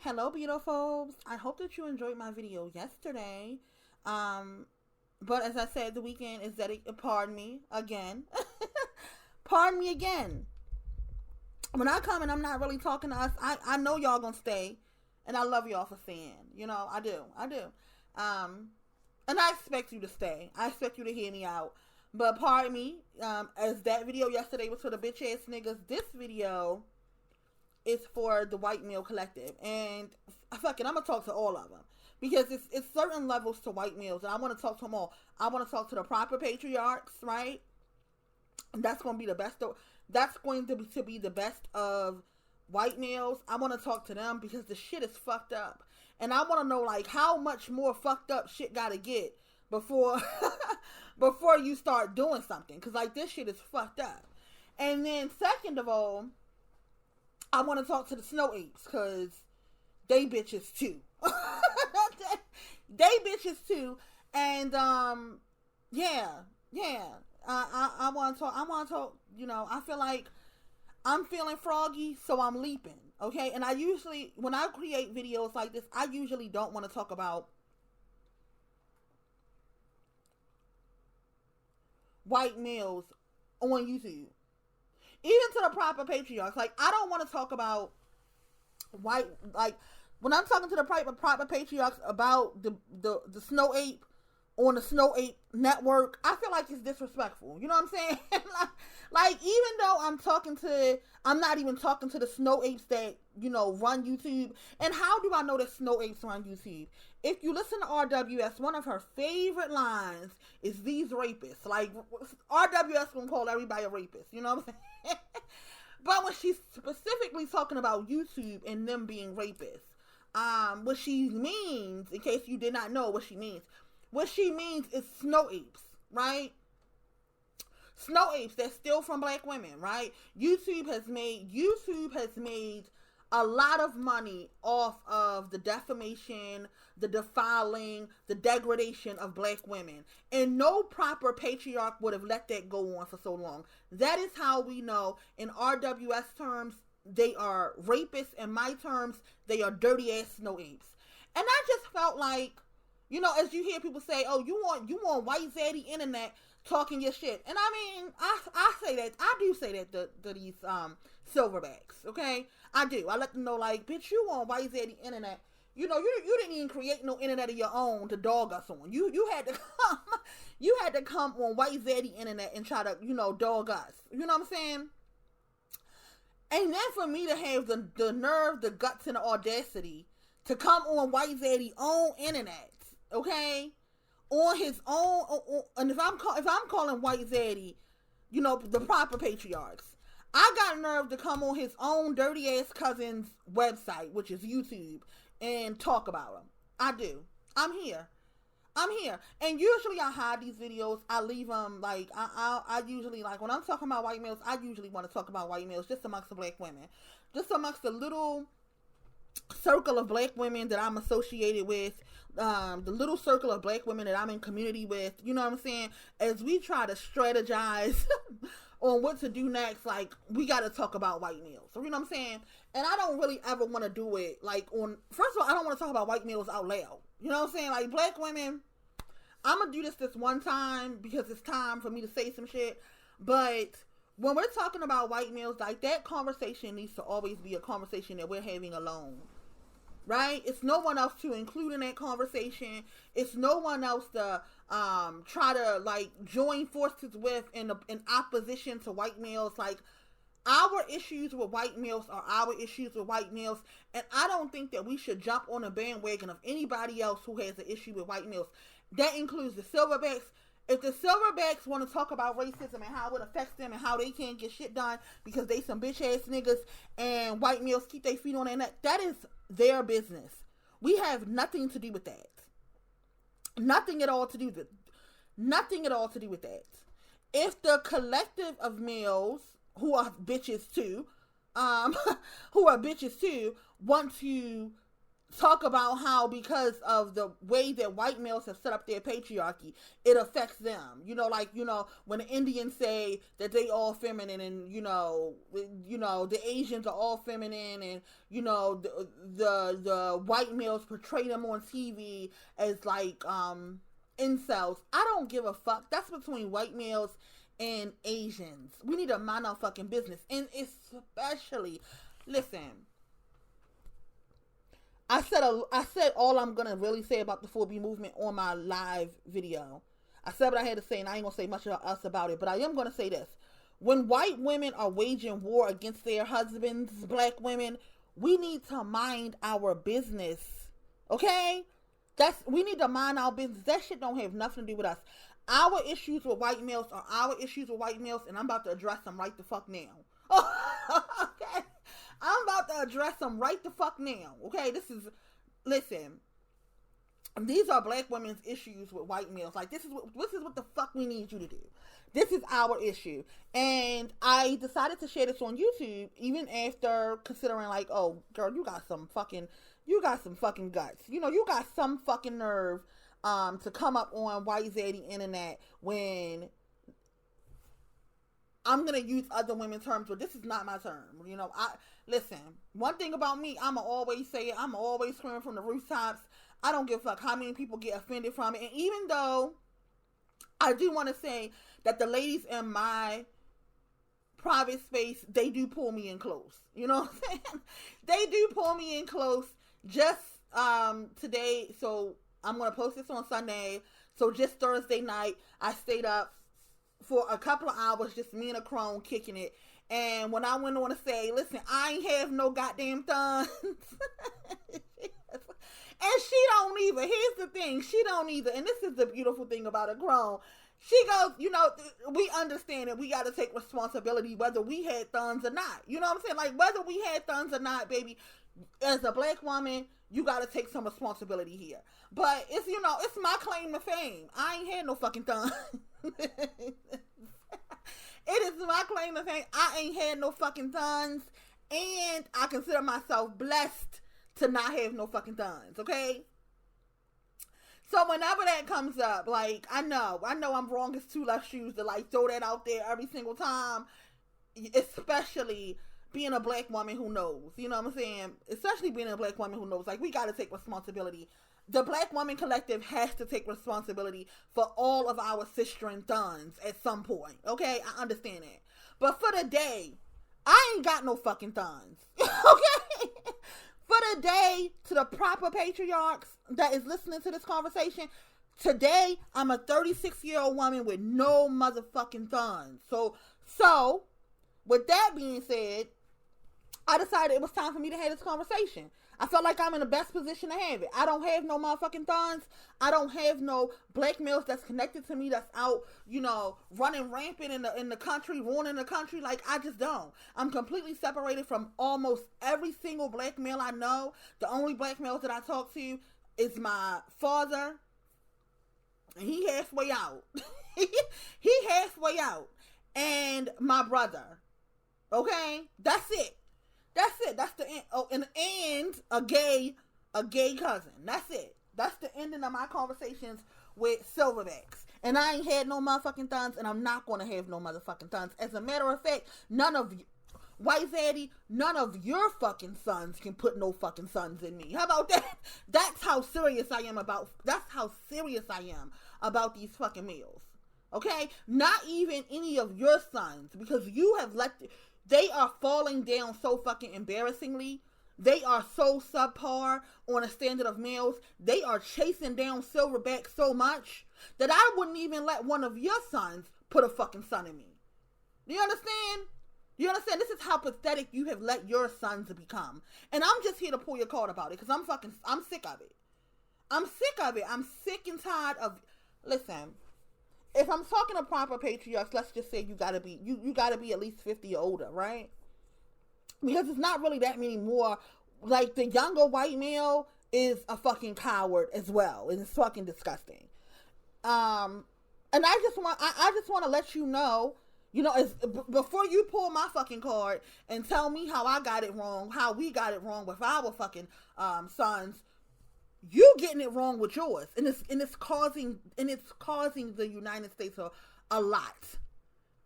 Hello, beautifuls. I hope that you enjoyed my video yesterday. Um, but as I said, the weekend is dedicated. Pardon me again. Pardon me again. When I come and I'm not really talking to us, I know y'all gonna stay, and I love y'all for staying. I do. Um, and I expect you to stay. I expect you to hear me out. But pardon me. As that video yesterday was for the bitch ass niggas, this video is for the white male collective, and fuck it, I'm gonna talk to all of them because it's certain levels to white males, and I want to talk to them all. I want to talk to the proper patriarchs, right? And that's going to be the best. That's going to be the best of white males. I want to talk to them because the shit is fucked up, and I want to know like how much more fucked up shit got to get before before you start doing something, because like this shit is fucked up. And then second of all, I want to talk to the snow apes because they bitches too. They bitches too, and yeah, yeah. I want to talk. I want to talk. I feel like I'm feeling froggy, so I'm leaping. Okay, and I usually, when I create videos like this, I usually don't want to talk about white males on YouTube, even to the proper patriarchs. Like, I don't want to talk about white, like, when I'm talking to the proper patriarchs about the snow ape on the snow ape network, I feel like it's disrespectful. You know what I'm saying? like, even though I'm not even talking to the snow apes that, run YouTube. And how do I know that snow apes run YouTube? If you listen to RWS, one of her favorite lines is these rapists. Like, RWS gonna call everybody a rapist. You know what I'm saying? But when she's specifically talking about YouTube and them being rapists, what she means, in case you did not know what she means is snow apes, right? Snow apes that steal from black women, right? YouTube has made a lot of money off of the defamation, the defiling, the degradation of black women. And no proper patriarch would have let that go on for so long. That is how we know, in RWS terms, they are rapists. In my terms, they are dirty ass snow apes. And I just felt like, as you hear people say, oh, you want white Zaddy internet talking your shit. And I mean, I say that, I do say that to these silverbacks, okay? I do. I let them know, like, bitch, you want white Zaddy internet. You didn't even create no internet of your own to dog us on. You had to come, you had to come on white Zaddy internet and try to, dog us. You know what I'm saying? And then for me to have the nerve, the guts, and the audacity to come on white Zaddy's own internet, okay, on his own, and if I'm calling white Zaddy, the proper patriarchs, I got nerve to come on his own dirty ass cousin's website, which is YouTube, and talk about him. I do. I'm here. And usually I hide these videos. I leave them, like, I usually, like, when I'm talking about white males, I usually want to talk about white males just amongst the black women. Just amongst the little circle of black women that I'm associated with, the little circle of black women that I'm in community with, you know what I'm saying? As we try to strategize on what to do next, like, we got to talk about white males. So, you know what I'm saying? And I don't really ever want to do it, like, first of all, I don't want to talk about white males out loud. You know what I'm saying? Like, black women, I'm going to do this one time because it's time for me to say some shit. But when we're talking about white males, like, that conversation needs to always be a conversation that we're having alone. Right? It's no one else to include in that conversation. It's no one else to try to, like, join forces with in opposition to white males. Like, our issues with white males are our issues with white males, and I don't think that we should jump on a bandwagon of anybody else who has an issue with white males. That includes the silverbacks. If the silverbacks want to talk about racism and how it affects them and how they can't get shit done because they some bitch ass niggas and white males keep their feet on their neck, that is their business. We have nothing to do with that. Nothing at all to do with it. Nothing at all to do with that. If the collective of males who are bitches too, want to talk about how because of the way that white males have set up their patriarchy, it affects them. Like, when the Indians say that they all feminine, and the Asians are all feminine, and the white males portray them on TV as like incels. I don't give a fuck. That's between white males and Asians. We need to mind our fucking business. And especially, listen, I said all I'm gonna really say about the 4B movement on my live video. I said what I had to say, and I ain't gonna say much else about it, but I am gonna say this. When white women are waging war against their husbands, black women, we need to mind our business. Okay? We need to mind our business. That shit don't have nothing to do with us. Our issues with white males are our issues with white males, and I'm about to address them right the fuck now. Okay? I'm about to address them right the fuck now. Okay? Listen. These are black women's issues with white males. Like, this is what the fuck we need you to do. This is our issue. And I decided to share this on YouTube, even after considering, like, oh, girl, you got some fucking guts. You got some fucking nerve to come up on White Zaddy internet when I'm gonna use other women's terms, but this is not my term. Listen, one thing about me, I'ma always say it, I'ma always scream from the rooftops. I don't give a fuck how many people get offended from it. And even though I do want to say that the ladies in my private space, they do pull me in close. You know what I'm saying? They do pull me in close. Just today, so I'm going to post this on Sunday. So just Thursday night, I stayed up for a couple of hours, just me and a crone kicking it. And when I went on to say, listen, I ain't have no goddamn thumbs. And she don't either. Here's the thing. She don't either. And this is the beautiful thing about a grown. She goes, we understand that we got to take responsibility whether we had thumbs or not. You know what I'm saying? Like, whether we had thumbs or not, baby, as a black woman, you got to take some responsibility here. But it's, it's my claim to fame. I ain't had no fucking thumbs. It is my claim to fame. I ain't had no fucking thumbs. And I consider myself blessed to not have no fucking thumbs, okay? So whenever that comes up, like, I know I'm wrong as two left shoes to, like, throw that out there every single time, especially being a black woman who knows, you know what I'm saying? Especially being a black woman who knows, like, we gotta take responsibility. The Black Woman Collective has to take responsibility for all of our sister and thumbs at some point, okay? I understand that. But for the day, I ain't got no fucking thumbs, okay? For the day, to the proper patriarchs that is listening to this conversation, today, I'm a 36-year-old woman with no motherfucking thumbs. So, with that being said, I decided it was time for me to have this conversation. I felt like I'm in the best position to have it. I don't have no motherfucking thumbs. I don't have no black males that's connected to me that's out, running rampant in the country, ruining the country. Like, I just don't. I'm completely separated from almost every single black male I know. The only black males that I talk to is my father. And he halfway out. He halfway out. And my brother. Okay? That's it. That's the end. Oh, and a gay cousin. That's it. That's the ending of my conversations with silverbacks. And I ain't had no motherfucking thumbs, and I'm not going to have no motherfucking thumbs. As a matter of fact, none of you, White Zaddy, none of your fucking sons can put no fucking sons in me. How about that? That's how serious I am about these fucking males. Okay? Not even any of your sons, because you have they are falling down so fucking embarrassingly. They are so subpar on a standard of males. They are chasing down silverback so much that I wouldn't even let one of your sons put a fucking son in me. Do you understand? You understand? This is how pathetic you have let your sons become. And I'm just here to pull your card about it because I'm sick of it. I'm sick of it. I'm sick and tired of, listen, if I'm talking to proper patriarchs, let's just say you gotta be at least 50 or older, right? Because it's not really that many more. Like, the younger white male is a fucking coward as well, and it's fucking disgusting. And I just want to let you know, You know, before you pull my fucking card and tell me how I got it wrong, how we got it wrong with our fucking sons, you getting it wrong with yours, and it's causing the United States a lot.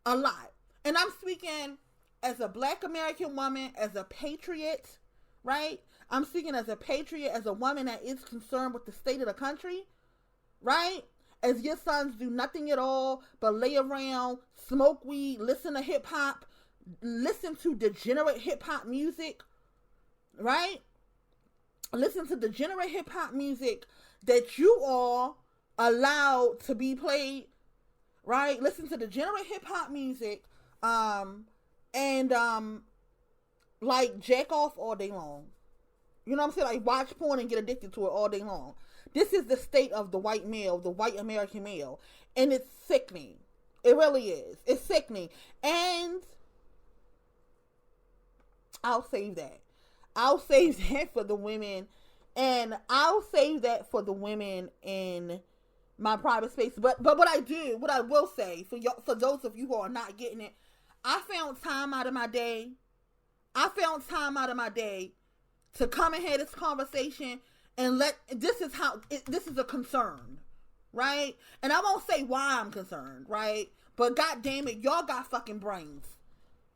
And I'm speaking as a Black American woman, as a patriot, right? I'm speaking as a patriot, as a woman that is concerned with the state of the country, right? As your sons do nothing at all but lay around, smoke weed, listen to hip hop, listen to degenerate hip hop music, right? Listen to degenerate hip hop music that you all allowed to be played, right? Listen to degenerate hip hop music, and like jack off all day long. You know what I'm saying? Like watch porn and get addicted to it all day long. This is the state of the white male, the white American male. And it's sickening. It really is. It's sickening. And I'll save that. I'll save that for the women. And I'll save that for the women in my private space. But what I will say, for those of you who are not getting it, I found time out of my day. To come and have this conversation and this is a concern, right? And I won't say why I'm concerned, right? But God damn it, y'all got fucking brains.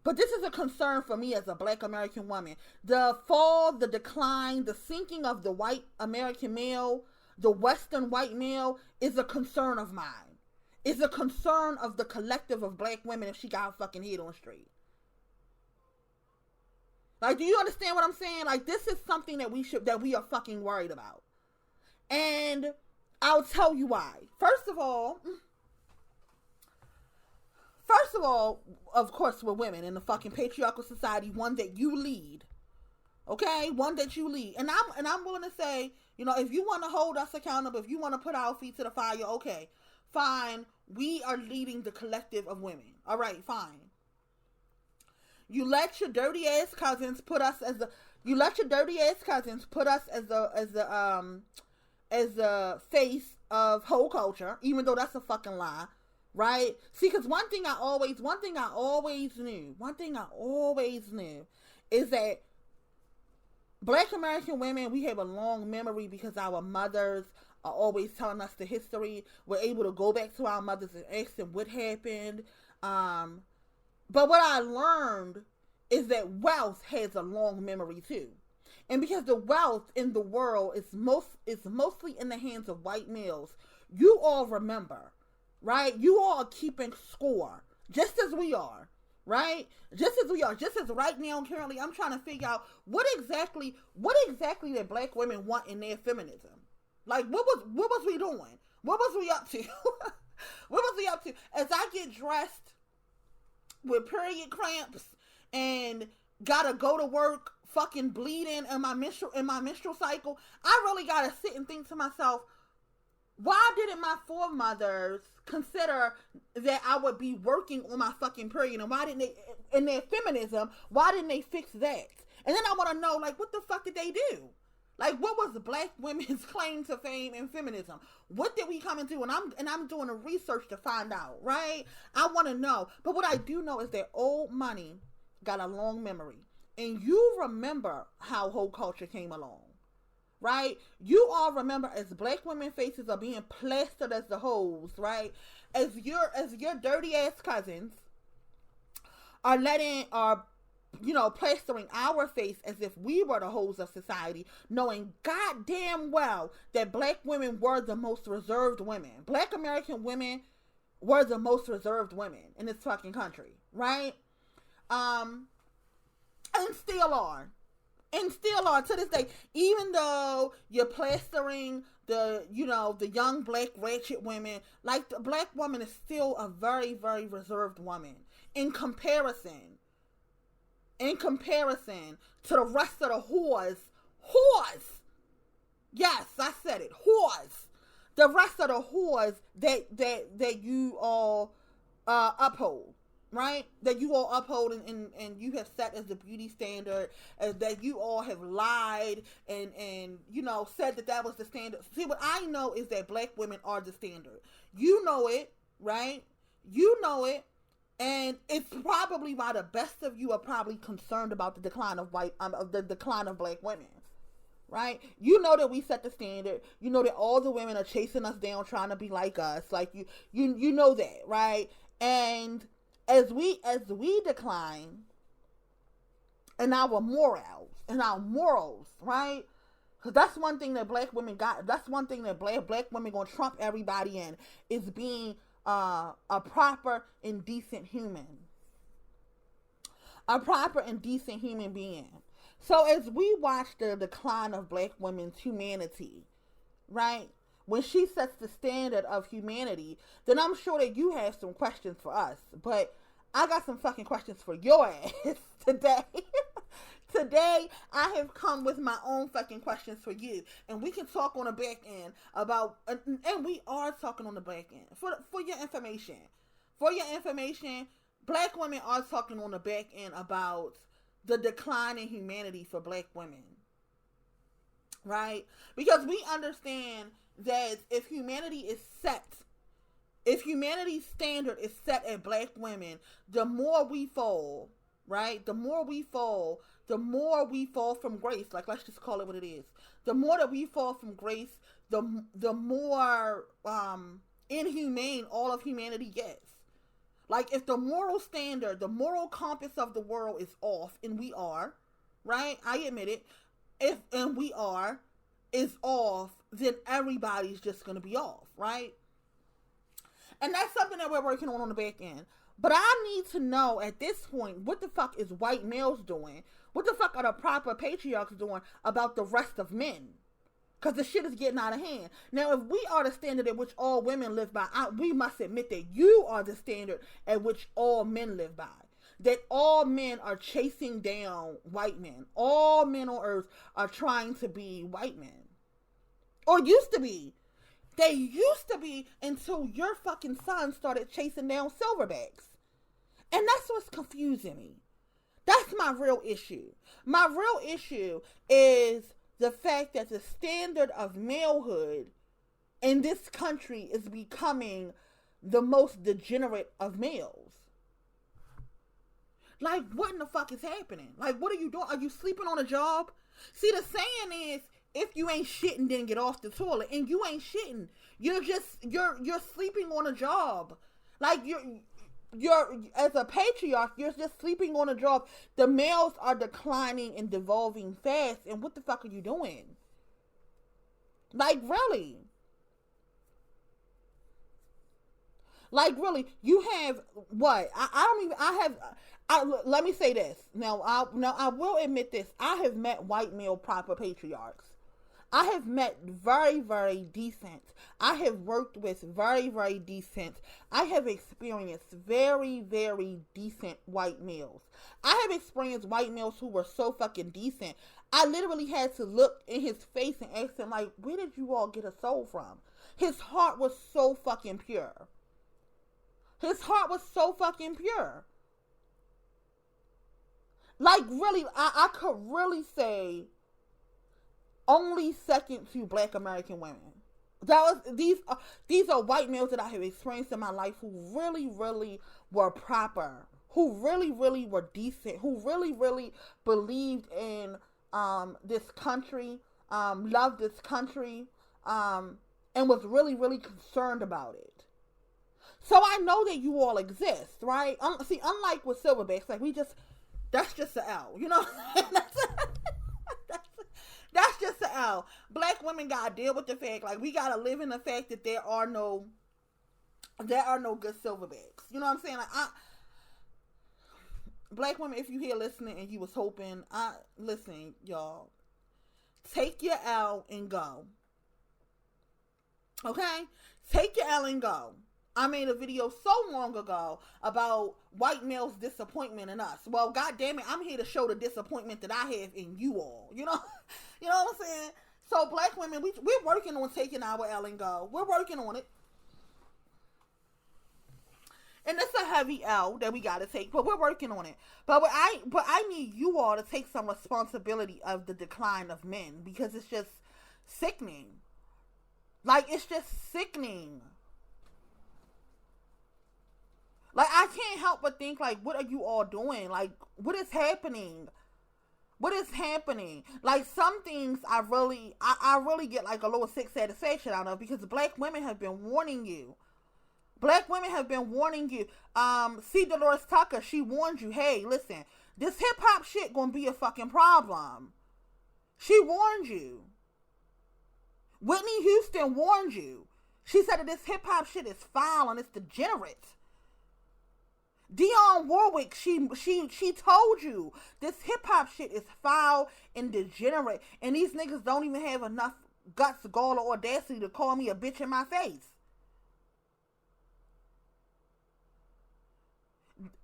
But this is a concern for me as a Black American woman. The fall, the decline, the sinking of the white American male, the Western white male is a concern of mine. It's a concern of the collective of Black women if she got her fucking head on straight. Like, do you understand what I'm saying? Like, this is something that we are fucking worried about. And I'll tell you why. First of all, of course, we're women in the fucking patriarchal society, one that you lead. Okay? One that you lead. And I'm willing to say, you know, if you want to hold us accountable, if you want to put our feet to the fire, okay, fine. We are leading the collective of women. All right, fine. You let your dirty ass cousins put us as the face of whole culture, even though that's a fucking lie, right? See, because one thing I always knew is that Black American women, we have a long memory because our mothers are always telling us the history. We're able to go back to our mothers and ask them what happened. But what I learned is that wealth has a long memory too. And because the wealth in the world is mostly in the hands of white males, you all remember, right? You all are keeping score, just as we are, right? Just as right now, currently, I'm trying to figure out what exactly that Black women want in their feminism. Like, what was we doing? What was we up to? What was we up to? As I get dressed with period cramps and gotta go to work fucking bleeding in my menstrual cycle, I really gotta sit and think to myself, why didn't my foremothers consider that I would be working on my fucking period? And why didn't they, in their feminism, why didn't they fix that? And then I want to know, like, what the fuck did they do? Like, what was Black women's claim to fame in feminism? What did we come into? And I'm doing a research to find out, right? I want to know. But what I do know is that old money got a long memory. And you remember how whole culture came along, right? You all remember as Black women faces are being plastered as the hoes, right? As your dirty ass cousins are plastering our face as if we were the hoes of society, knowing goddamn well that Black women were the most reserved women. Black American women were the most reserved women in this fucking country, right? And still are to this day, even though you're plastering the young Black ratchet women, like, the Black woman is still a very, very reserved woman in comparison to the rest of the whores. Yes, I said it, whores. The rest of the whores that you all uphold. Right? That you all uphold and you have set as the beauty standard, that you all have lied and said that was the standard. See, what I know is that Black women are the standard. You know it, right? You know it. And it's probably why the best of you are probably concerned about the decline of the decline of black women. Right? You know that we set the standard. You know that all the women are chasing us down trying to be like us. Like you know that, right? And as we decline in our morals, right? Because that's one thing that black women got. That's one thing that black women gonna trump everybody in, is being a proper and decent human. A proper and decent human being. So as we watch the decline of black women's humanity, right? When she sets the standard of humanity, then I'm sure that you have some questions for us. But I got some fucking questions for your ass today. Today, I have come with my own fucking questions for you. And we can talk on the back end about, and we are talking on the back end. For your information. For your information, black women are talking on the back end about the decline in humanity for black women. Right? Because we understand that if humanity's standard is set at black women, the more we fall, right? The more we fall from grace. Like, let's just call it what it is. The more that we fall from grace, the more inhumane all of humanity gets. Like, if the moral standard, the moral compass of the world is off, and we are, right? I admit it. And we are, is off, then everybody's just going to be off, right? And that's something that we're working on the back end. But I need to know at this point, what the fuck is white males doing? What the fuck are the proper patriarchs doing about the rest of men? Because the shit is getting out of hand. Now, if we are the standard at which all women live by, we must admit that you are the standard at which all men live by. That all men are chasing down white men. All men on earth are trying to be white men. Or used to be. They used to be until your fucking son started chasing down silverbacks. And that's what's confusing me. That's my real issue. My real issue is the fact that the standard of malehood in this country is becoming the most degenerate of males. Like, what in the fuck is happening? Like, what are you doing? Are you sleeping on a job? See, the saying is, if you ain't shitting, then get off the toilet. And you ain't shitting. You're sleeping on a job. Like, you're as a patriarch, you're just sleeping on a job. The males are declining and devolving fast. And what the fuck are you doing? Like, really? Like, really? You have what? Let me say this. Now, I will admit this. I have met white male proper patriarchs. I have met very, very decent. I have worked with very, very decent. I have experienced very, very decent white males. I have experienced white males who were so fucking decent. I literally had to look in his face and ask him, like, where did you all get a soul from? His heart was so fucking pure. His heart was so fucking pure. Like, really, I could really say only second to black American women. These are white males that I have experienced in my life who really, really were proper, who really, really were decent, who really, really believed in this country, loved this country, and was really, really concerned about it. So I know that you all exist, right? See, unlike with silverbacks, like that's just an L, you know? That's just an L. Black women gotta deal with the fact, like, we gotta live in the fact that there are no good silverbacks. You know what I'm saying? Like, black women, if you here listening and you was hoping, listen, y'all, take your L and go. Okay? Take your L and go. I made a video so long ago about white males' disappointment in us. Well, goddamn it, I'm here to show the disappointment that I have in you all. You know, you know what I'm saying? So, black women, we're working on taking our L and go. We're working on it, and it's a heavy L that we got to take, but we're working on it. But I need you all to take some responsibility of the decline of men, because it's just sickening. Like, it's just sickening. Like, I can't help but think, like, what are you all doing? Like, what is happening? What is happening? Like, some things I really get, like, a little sick satisfaction out of, because black women have been warning you. Black women have been warning you. C. Dolores Tucker, she warned you, hey, listen, this hip-hop shit gonna be a fucking problem. She warned you. Whitney Houston warned you. She said that this hip-hop shit is foul and it's degenerate. Dionne Warwick, she told you this hip-hop shit is foul and degenerate, and these niggas don't even have enough guts, gall, or audacity to call me a bitch in my face.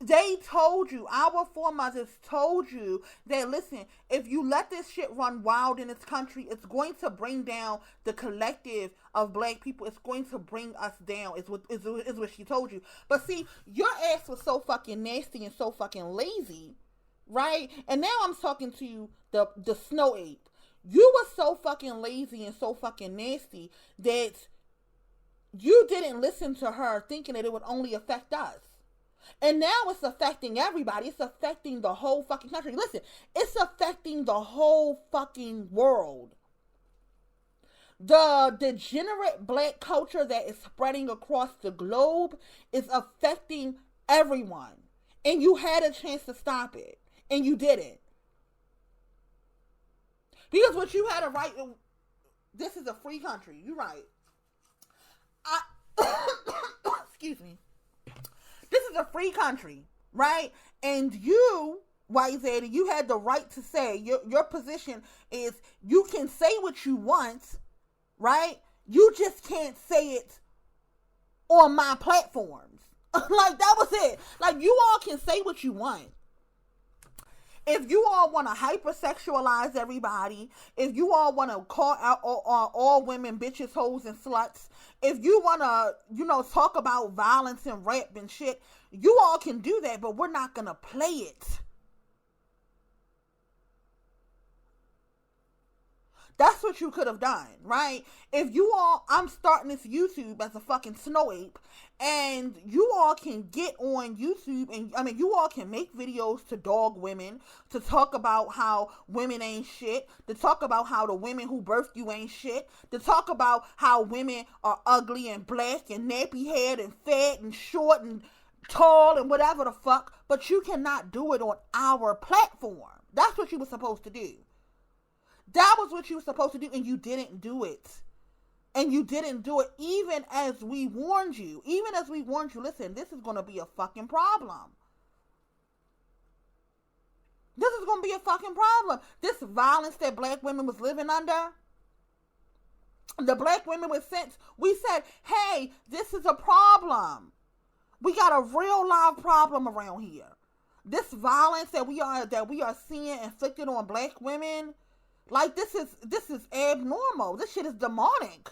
They told you, our foremothers told you that, listen, if you let this shit run wild in this country, it's going to bring down the collective of black people. It's going to bring us down, is what she told you. But see, your ass was so fucking nasty and so fucking lazy, right? And now I'm talking to you, the snow ape. You were so fucking lazy and so fucking nasty that you didn't listen to her thinking that it would only affect us. And now it's affecting everybody. It's affecting the whole fucking country. Listen, it's affecting the whole fucking world. The degenerate black culture that is spreading across the globe is affecting everyone. And you had a chance to stop it. And you didn't. Because what you had a right... This is a free country. You're right. Excuse me. This is a free country, right? And you, White Zaddy, you had the right to say, your position is you can say what you want, right? You just can't say it on my platforms. Like, that was it. Like, you all can say what you want. If you all want to hypersexualize everybody, if you all want to call out all women bitches, hoes, and sluts, if you want to, talk about violence and rape and shit, you all can do that, but we're not going to play it. That's what you could have done, right? If you all, I'm starting this YouTube as a fucking snow ape, and you all can get on YouTube, and you all can make videos to dog women, to talk about how women ain't shit, to talk about how the women who birthed you ain't shit, to talk about how women are ugly and black and nappy haired and fat and short and tall and whatever the fuck, but you cannot do it on our platform. That's what you were supposed to do. That was what you were supposed to do, and you didn't do it. And you didn't do it even as we warned you. Even as we warned you, listen, this is going to be a fucking problem. This is going to be a fucking problem. This violence that black women was living under, the black women was sent, we said, hey, this is a problem. We got a real live problem around here. This violence that we are seeing inflicted on black women, like, this is abnormal. This shit is demonic.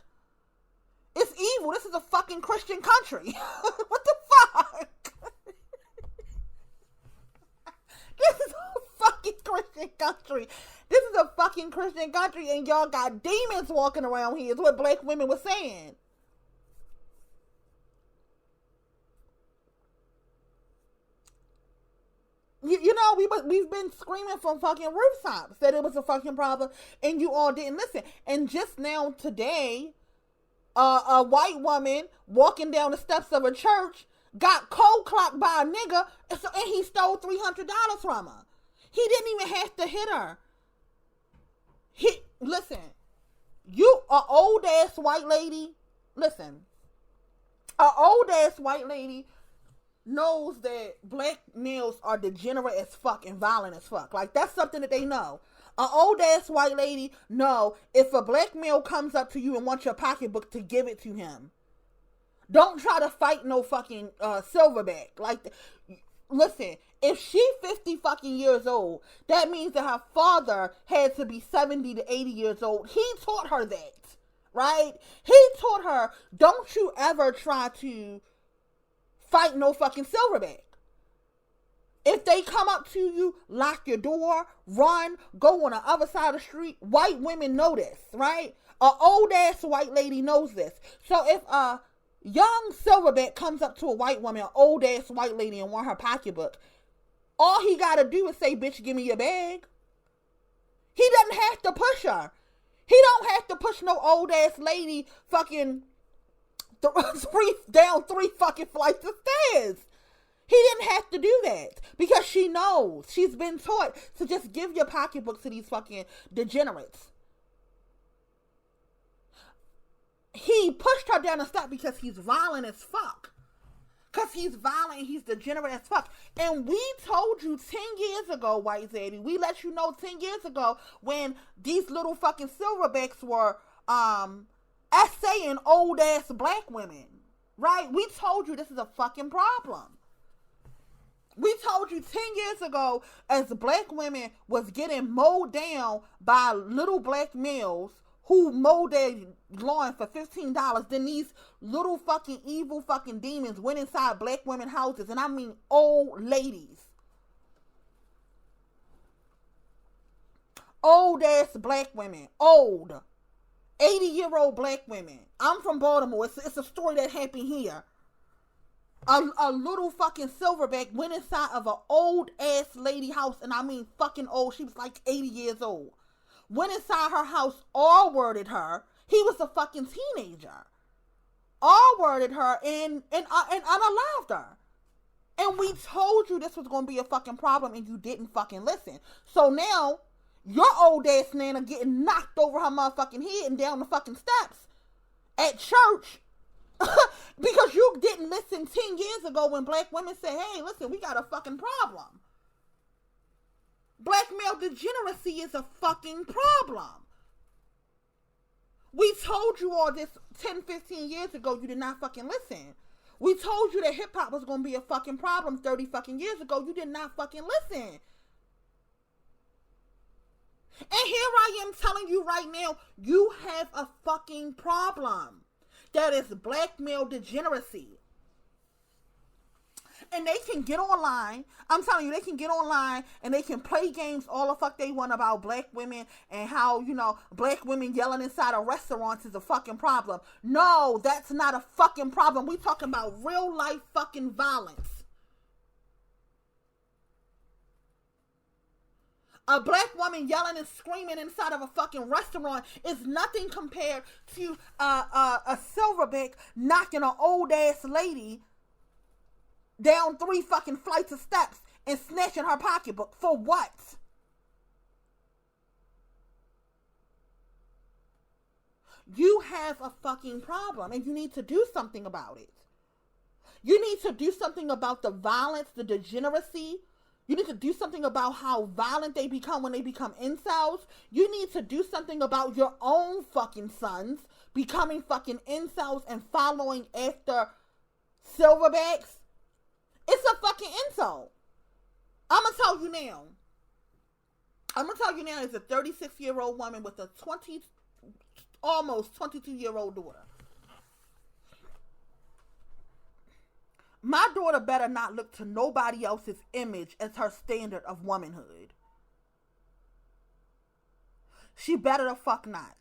It's evil. This is a fucking Christian country. What the fuck? This is a fucking Christian country. This is a fucking Christian country, and y'all got demons walking around here, is what black women were saying. We've been screaming from fucking rooftops that it was a fucking problem, and you all didn't listen. And just now today, a white woman walking down the steps of a church got cold clocked by a nigga, and he stole $300 from her. He didn't even have to hit her. Listen, you a old ass white lady. Listen, a old ass white lady knows that black males are degenerate as fuck and violent as fuck. Like, that's something that they know. An old ass white lady know if a black male comes up to you and wants your pocketbook, to give it to him. Don't try to fight no fucking silverback. Like, listen, if she 50 fucking years old, that means that her father had to be 70 to 80 years old. He taught her that, right? He taught her, don't you ever try to fight no fucking silverback. If they come up to you, lock your door, run, go on the other side of the street. White women know this, right? An old ass white lady knows this. So if a Young Silverback comes up to a white woman, an old ass white lady, and want her pocketbook. All he gotta do is say, bitch, give me your bag. He doesn't have to push her. He don't have to push no old ass lady fucking down 3 fucking flights of stairs. He didn't have to do that because she knows. She's been taught to just give your pocketbook to these fucking degenerates. He pushed her down the step because he's violent as fuck. Because he's violent and he's degenerate as fuck. And we told you 10 years ago, White Zaddy, we let you know 10 years ago when these little fucking silverbacks were essaying old ass black women. Right? We told you this is a fucking problem. We told you 10 years ago as black women was getting mowed down by little black males who mowed their lawn for $15, then these little fucking evil fucking demons went inside black women houses, and I mean old ladies. Old ass black women. Old. 80-year-old black women. I'm from Baltimore. It's a story that happened here. A little fucking silverback went inside of an old ass lady house, and I mean fucking old. She was like 80 years old. Went inside her house, R-worded her. He was a fucking teenager. R-worded her and unalived her. And we told you this was going to be a fucking problem and you didn't fucking listen. So now, your old ass nana getting knocked over her motherfucking head and down the fucking steps at church because you didn't listen 10 years ago when black women said, hey, listen, we got a fucking problem. Black male degeneracy is a fucking problem. We told you all this 10, 15 years ago. You did not fucking listen. We told you that hip hop was going to be a fucking problem 30 fucking years ago. You did not fucking listen. And here I am telling you right now, you have a fucking problem. That is black male degeneracy. And they can get online. I'm telling you, they can get online and they can play games all the fuck they want about black women and how, you know, black women yelling inside of restaurants is a fucking problem. No, that's not a fucking problem. We talking about real life fucking violence. A black woman yelling and screaming inside of a fucking restaurant is nothing compared to a silverback knocking an old ass lady down 3 fucking flights of steps and snatching her pocketbook. For what? You have a fucking problem and you need to do something about it. You need to do something about the violence, the degeneracy. You need to do something about how violent they become when they become incels. You need to do something about your own fucking sons becoming fucking incels and following after silverbacks. It's a fucking insult. I'm going to tell you now. As a 36-year-old woman with a almost 22-year-old daughter. My daughter better not look to nobody else's image as her standard of womanhood. She better the fuck not.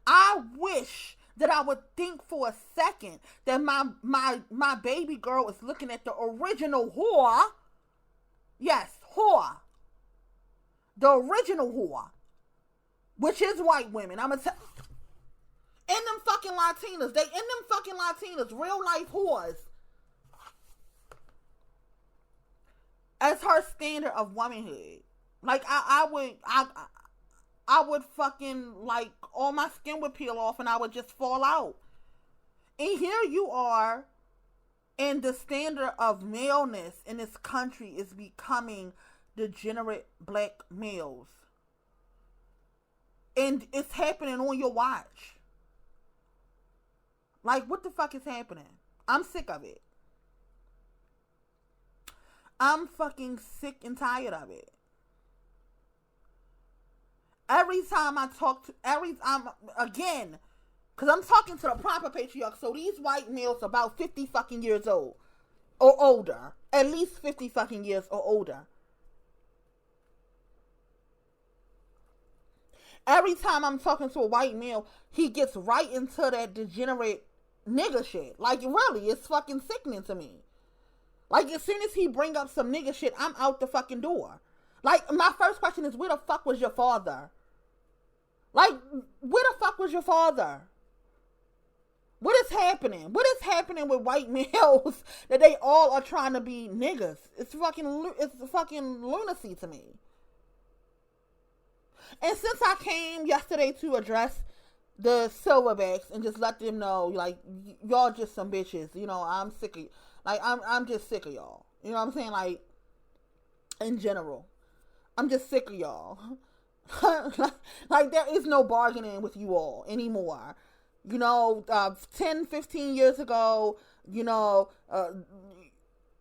I wish that I would think for a second that my baby girl is looking at the original whore. Yes, whore. The original whore. Which is white women. I'm gonna tell. And them fucking Latinas. They in them fucking Latinas. Real life whores. As her standard of womanhood. Like I would fucking, like, all my skin would peel off and I would just fall out. And here you are, and the standard of maleness in this country is becoming degenerate black males. And it's happening on your watch. Like, what the fuck is happening? I'm sick of it. I'm fucking sick and tired of it. Every time I talk to, again, because I'm talking to the proper patriarch, so these white males are about 50 fucking years old or older. At least 50 fucking years or older. Every time I'm talking to a white male, he gets right into that degenerate nigga shit. Like, really, it's fucking sickening to me. Like, as soon as he bring up some nigga shit, I'm out the fucking door. Like, my first question is, where the fuck was your father? Like, where the fuck was your father? What is happening? What is happening with white males that they all are trying to be niggas? It's fucking lunacy to me. And since I came yesterday to address the silverbacks and just let them know, like, y'all just some bitches. You know, I'm sick of, like, I'm just sick of y'all. You know what I'm saying? Like, in general, I'm just sick of y'all. Like, there is no bargaining with you all anymore. You know, 10, 15 years ago, you know,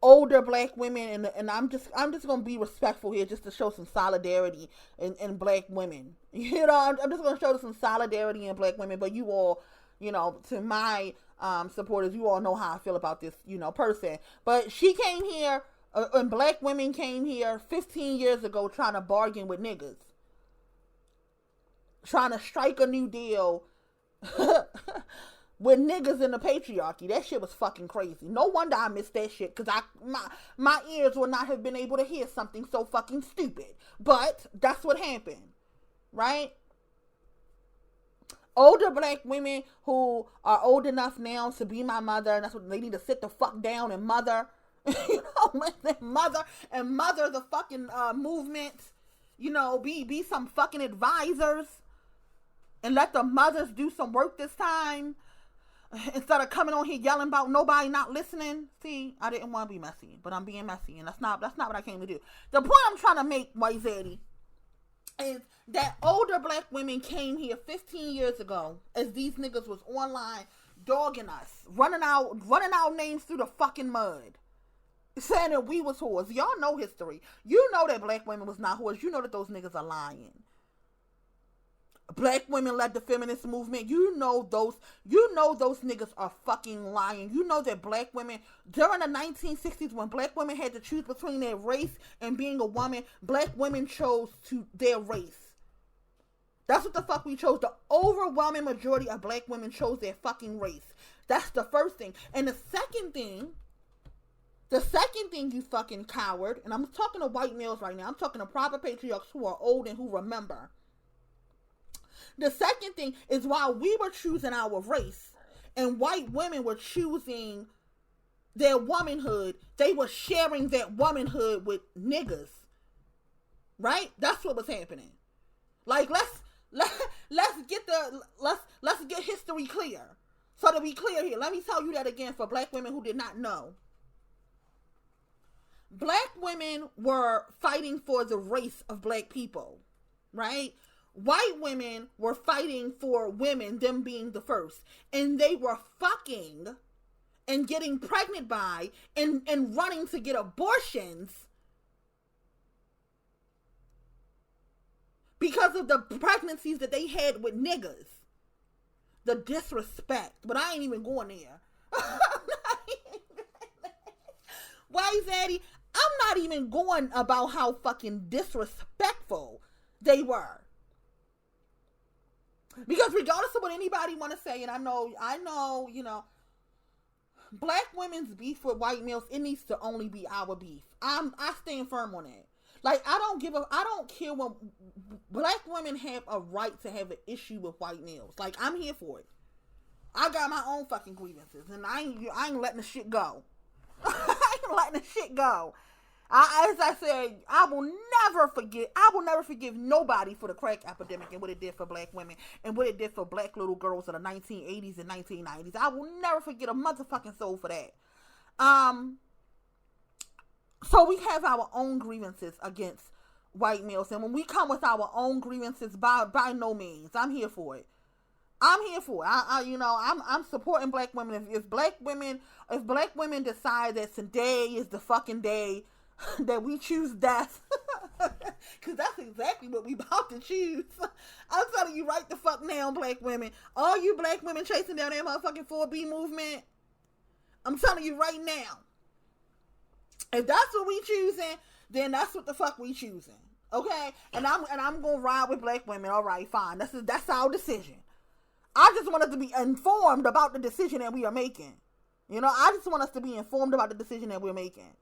older black women, and I'm just gonna be respectful here, just to show some solidarity in black women. You know, I'm just gonna show some solidarity in black women. But you all, you know, to my supporters, you all know how I feel about this, you know, person. But she came here, and black women came here 15 years ago trying to bargain with niggas, trying to strike a new deal with niggas in the patriarchy. That shit was fucking crazy. No wonder I missed that shit, because my ears would not have been able to hear something so fucking stupid. But that's what happened, right? Older black women who are old enough now to be my mother, and that's what they need to sit the fuck down and mother, you know, mother the fucking movement, you know, be some fucking advisors, and let the mothers do some work this time, instead of coming on here yelling about nobody not listening. See, I didn't want to be messy, but I'm being messy, and that's not what I came to do. The point I'm trying to make, White Zaddy, is that older black women came here 15 years ago, as these niggas was online dogging us, running our names through the fucking mud, saying that we was whores. Y'all know history. You know that black women was not whores. You know that those niggas are lying. Black women led the feminist movement. You know those niggas are fucking lying. You know that black women, during the 1960s, when black women had to choose between their race and being a woman, black women chose their race. That's what the fuck we chose. The overwhelming majority of black women chose their fucking race. That's the first thing. And the second thing, you fucking coward, and I'm talking to white males right now. I'm talking to proper patriarchs who are old and who remember. The second thing is, while we were choosing our race and white women were choosing their womanhood, they were sharing that womanhood with niggas. Right? That's what was happening. Like, let's get history clear. So to be clear here, let me tell you that again for black women who did not know. Black women were fighting for the race of black people, right? White women were fighting for women, them being the first. And they were fucking and getting pregnant by and running to get abortions because of the pregnancies that they had with niggas. The disrespect. But I ain't even going there. Why, Zaddy? I'm not even going about how fucking disrespectful they were. Because regardless of what anybody want to say, and I know, you know, black women's beef with white males, it needs to only be our beef. I stand firm on that. Like, I don't care when black women have a right to have an issue with white males. Like, I'm here for it. I got my own fucking grievances, and I ain't letting the shit go. I ain't letting the shit go. As I said, I will never forgive nobody for the crack epidemic and what it did for black women and what it did for black little girls in the 1980s and 1990s. I will never forget a motherfucking soul for that. So we have our own grievances against white males, and when we come with our own grievances, by no means, I'm here for it. I'm here for it. I'm supporting black women. If black women decide that today is the fucking day that we choose death, because that's exactly what we about to choose. I'm telling you right the fuck now, black women. All you black women chasing down that motherfucking 4B movement, I'm telling you right now, if that's what we choosing, then that's what the fuck we choosing. Okay? And I'm gonna ride with black women. All right, fine. That's our decision. I just want us to be informed about the decision that we are making. You know, I just want us to be informed about the decision that we're making.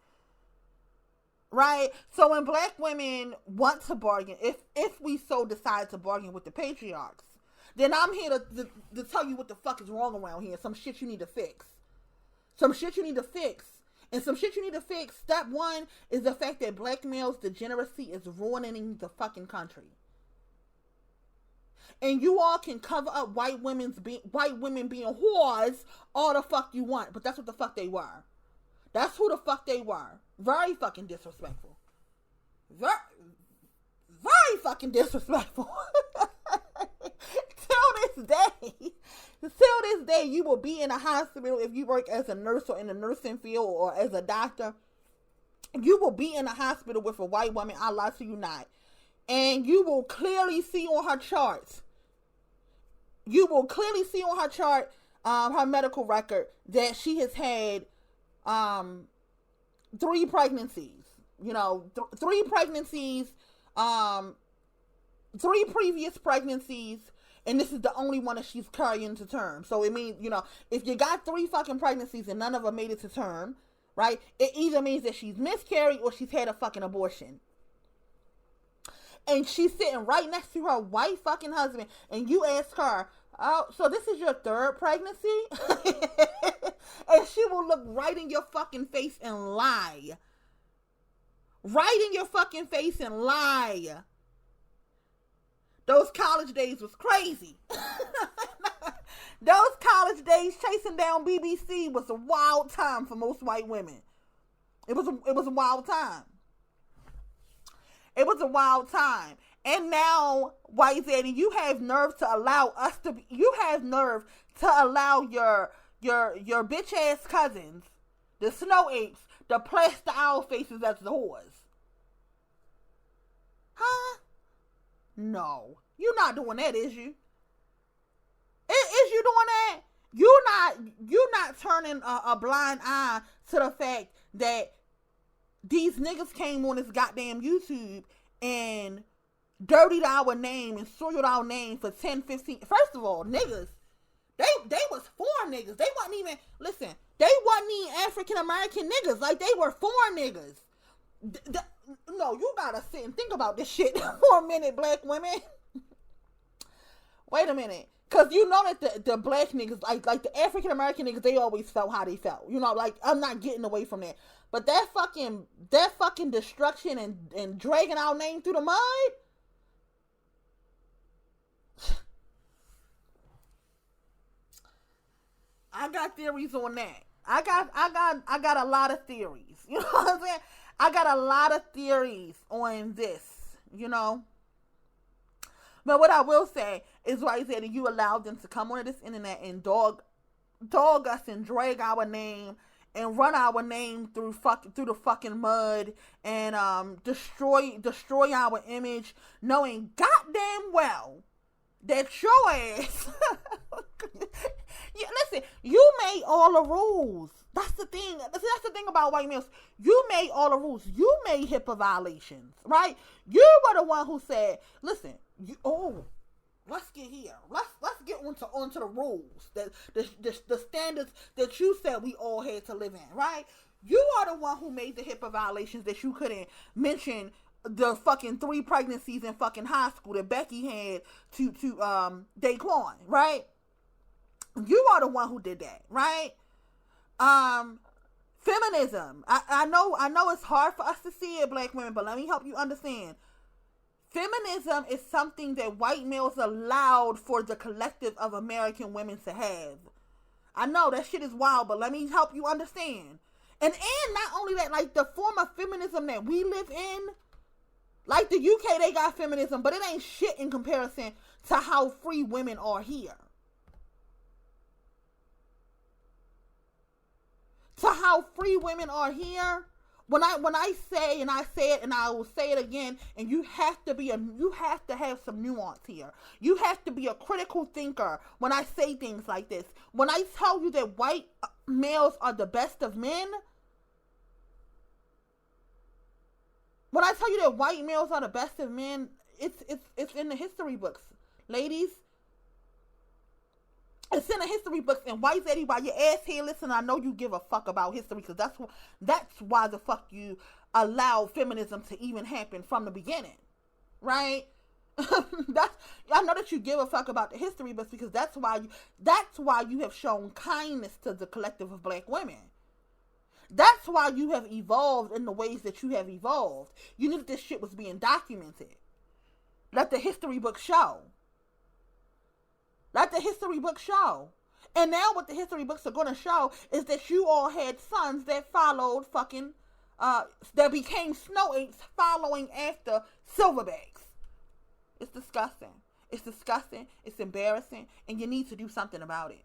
Right? So when black women want to bargain, if we so decide to bargain with the patriarchs, then I'm here to tell you what the fuck is wrong around here. Some shit you need to fix. Some shit you need to fix. And some shit you need to fix. Step one is the fact that black males' degeneracy is ruining the fucking country. And you all can cover up white women being whores all the fuck you want. But that's what the fuck they were. That's who the fuck they were. Very fucking disrespectful. Very fucking disrespectful. Till this day, you will be in a hospital if you work as a nurse or in the nursing field or as a doctor. You will be in a hospital with a white woman, I lie to you not. And you will clearly see on her charts. Her medical record, that she has had 3 pregnancies. You know, 3 pregnancies, 3 previous pregnancies, and this is the only one that she's carrying to term. So it means, you know, if you got 3 fucking pregnancies and none of them made it to term, right, it either means that she's miscarried or she's had a fucking abortion. And she's sitting right next to her white fucking husband, and you ask her, oh, so this is your 3rd pregnancy? And she will look right in your fucking face and lie. Right in your fucking face and lie. Those college days was crazy. Those college days chasing down BBC was a wild time for most white women. It was a wild time. It was a wild time. And now, white Zaddy, you have nerve to allow your bitch ass cousins, the snow apes, the plaster owl faces as the whores. Huh? No. You're not doing that, is you? Is you doing that? You're not turning a blind eye to the fact that these niggas came on this goddamn YouTube and dirtied our name and soiled our name for 10, 15. First of all, niggas, they was foreign niggas. They wasn't even, listen, they wasn't even African American niggas. Like, they were foreign niggas. No, you gotta sit and think about this shit for a minute, black women. Wait a minute. Cause you know that the black niggas, like the African American niggas, they always felt how they felt. You know, like, I'm not getting away from that. But that fucking destruction and dragging our name through the mud. I got theories on that. I got a lot of theories. You know what I'm saying? I got a lot of theories on this, you know. But what I will say is, why is that you allowed them to come onto this internet and dog us and drag our name and run our name through the fucking mud and destroy our image, knowing goddamn well that your ass listen, you made all the rules. That's the thing. That's the thing about white males. You made all the rules. You made HIPAA violations, right? You were the one who said, listen, let's get here. Let's get onto the rules, that the standards that you said we all had to live in, right? You are the one who made the HIPAA violations that you couldn't mention the fucking 3 pregnancies in fucking high school that Becky had to Daquan, right? You are the one who did that, right? Feminism. I know it's hard for us to see it, black women, but let me help you understand. Feminism is something that white males allowed for the collective of American women to have. I know that shit is wild, but let me help you understand. And not only that, like, the form of feminism that we live in, like the UK, they got feminism, but it ain't shit in comparison to how free women are here. To how free women are here. When I say, and I say it, and I will say it again, and you have to have some nuance here. You have to be a critical thinker when I say things like this. When I tell you that white males are the best of men, when I tell you that white males are the best of men, it's in the history books, ladies. It's in the history books. And White Zaddy, while your ass here, listen, I know you give a fuck about history, because that's why the fuck you allowed feminism to even happen from the beginning, right? I know that you give a fuck about the history, but because that's why you have shown kindness to the collective of black women. That's why you have evolved in the ways that you have evolved. You knew that this shit was being documented. Let the history book show. Let the history book show. And now what the history books are going to show is that you all had sons that followed fucking, that became snow apes following after silverbacks. It's disgusting. It's disgusting. It's embarrassing. And you need to do something about it.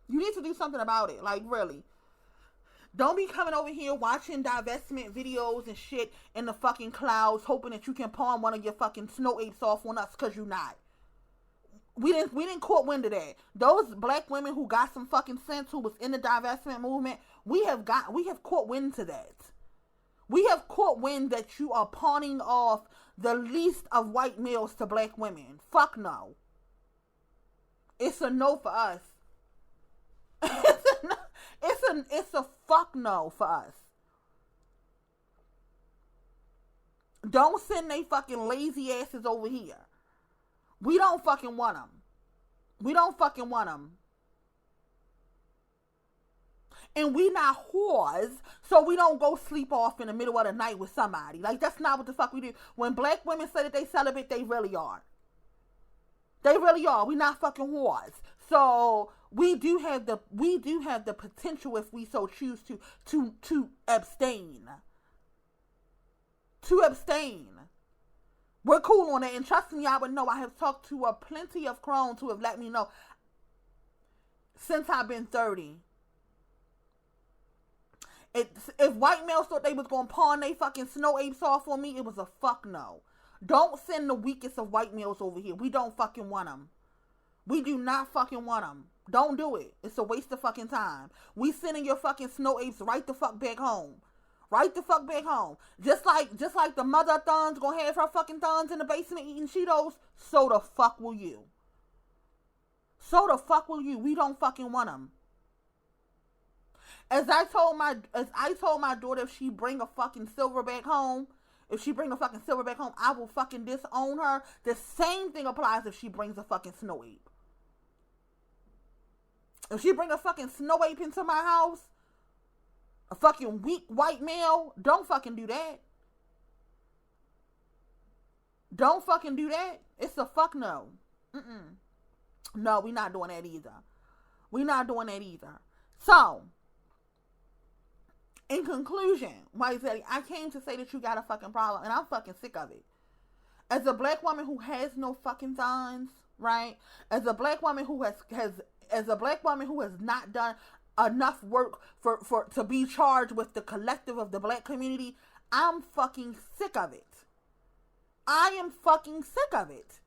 You need to do something about it. Like, really. Don't be coming over here watching divestment videos and shit in the fucking clouds, hoping that you can pawn one of your fucking snow apes off on us, because you're not. We didn't caught wind of that. Those black women who got some fucking sense, who was in the divestment movement, we have caught wind to that. We have caught wind that you are pawning off the least of white males to black women. Fuck no. It's a no for us. It's a fuck no for us. Don't send they fucking lazy asses over here. We don't fucking want them. We don't fucking want them. And we not whores, so we don't go sleep off in the middle of the night with somebody. Like, that's not what the fuck we do. When black women say that they celibate, they really are. They really are. We not fucking whores. So we do have the potential, if we so choose to abstain. To abstain. We're cool on that. And trust me, I would know. I have talked to plenty of crones who have let me know since I've been 30. If white males thought they was going to pawn they fucking snow apes off on me, it was a fuck no. Don't send the weakest of white males over here. We don't fucking want them. We do not fucking want them. Don't do it. It's a waste of fucking time. We sending your fucking snow apes right the fuck back home. Right the fuck back home. Just like the mother thuns gonna have her fucking thuns in the basement eating Cheetos, so the fuck will you. So the fuck will you. We don't fucking want them. As I told my daughter, if she bring a fucking silverback home, I will fucking disown her. The same thing applies if she brings a fucking snow ape. If she bring a fucking snow ape into my house, a fucking weak white male, don't fucking do that. Don't fucking do that. It's a fuck no. No, we not doing that either. We not doing that either. So, in conclusion, White Zaddy, I came to say that you got a fucking problem, and I'm fucking sick of it. As a black woman who has no fucking signs, right? As a black woman who has not done enough work for to be charged with the collective of the black community, I'm fucking sick of it. I am fucking sick of it.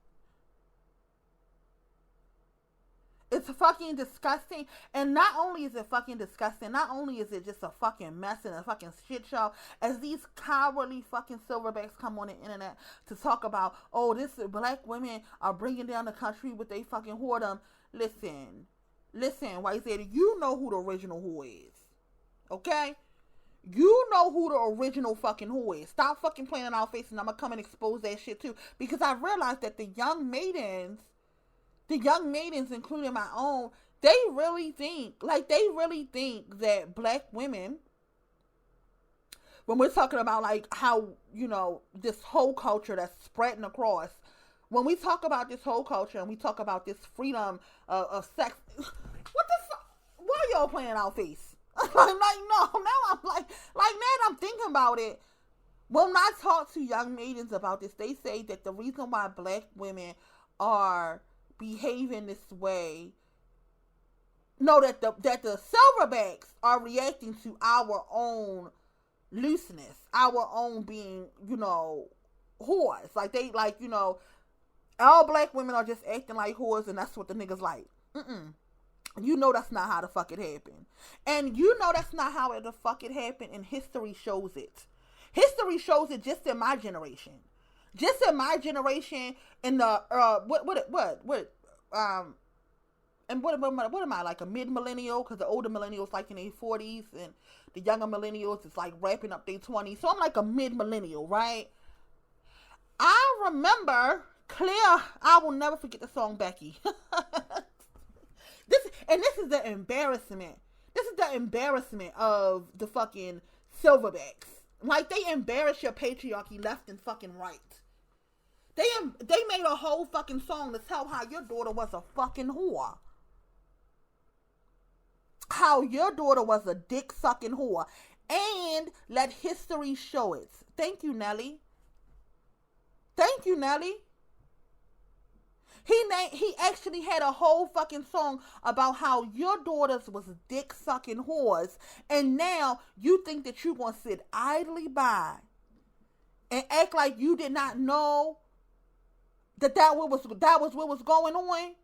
It's fucking disgusting. And not only is it fucking disgusting, not only is it just a fucking mess and a fucking shit show, as these cowardly fucking silverbacks come on the internet to talk about, oh, this black women are bringing down the country with they fucking whoredom. Listen, White Zaddy, you know who the original who is. Okay? You know who the original fucking who is. Stop fucking playing in our face, and I'm gonna come and expose that shit too. Because I realized that the young maidens, including my own, they really think that black women, when we're talking about like how, you know, this whole culture that's spreading across, when we talk about this whole culture and we talk about this freedom of sex, what the fuck? Why are y'all playing our face? I'm like, no, now I'm like now I'm thinking about it. When I talk to young maidens about this, they say that the reason why black women are behaving this way, that the silverbacks are reacting to our own looseness, our own being, you know, whores. Like they, like, you know, all black women are just acting like whores, and that's what the niggas like. You know that's not how the fuck it happened. And you know that's not how the fuck it happened, and history shows it. History shows it just in my generation. Just in my generation, in the, and what am I, like a mid-millennial? Because the older millennials like in their 40s, and the younger millennials is like wrapping up their 20s. So I'm like a mid-millennial, right? I remember clear. I will never forget the song Becky. This is the embarrassment. This is the embarrassment of the fucking silverbacks. Like, they embarrass your patriarchy left and fucking right. They made a whole fucking song to tell how your daughter was a fucking whore. How your daughter was a dick sucking whore. And let history show it. Thank you, Nelly. Thank you, Nelly. He actually had a whole fucking song about how your daughters was dick sucking whores, and now you think that you're gonna sit idly by and act like you did not know that was what was going on,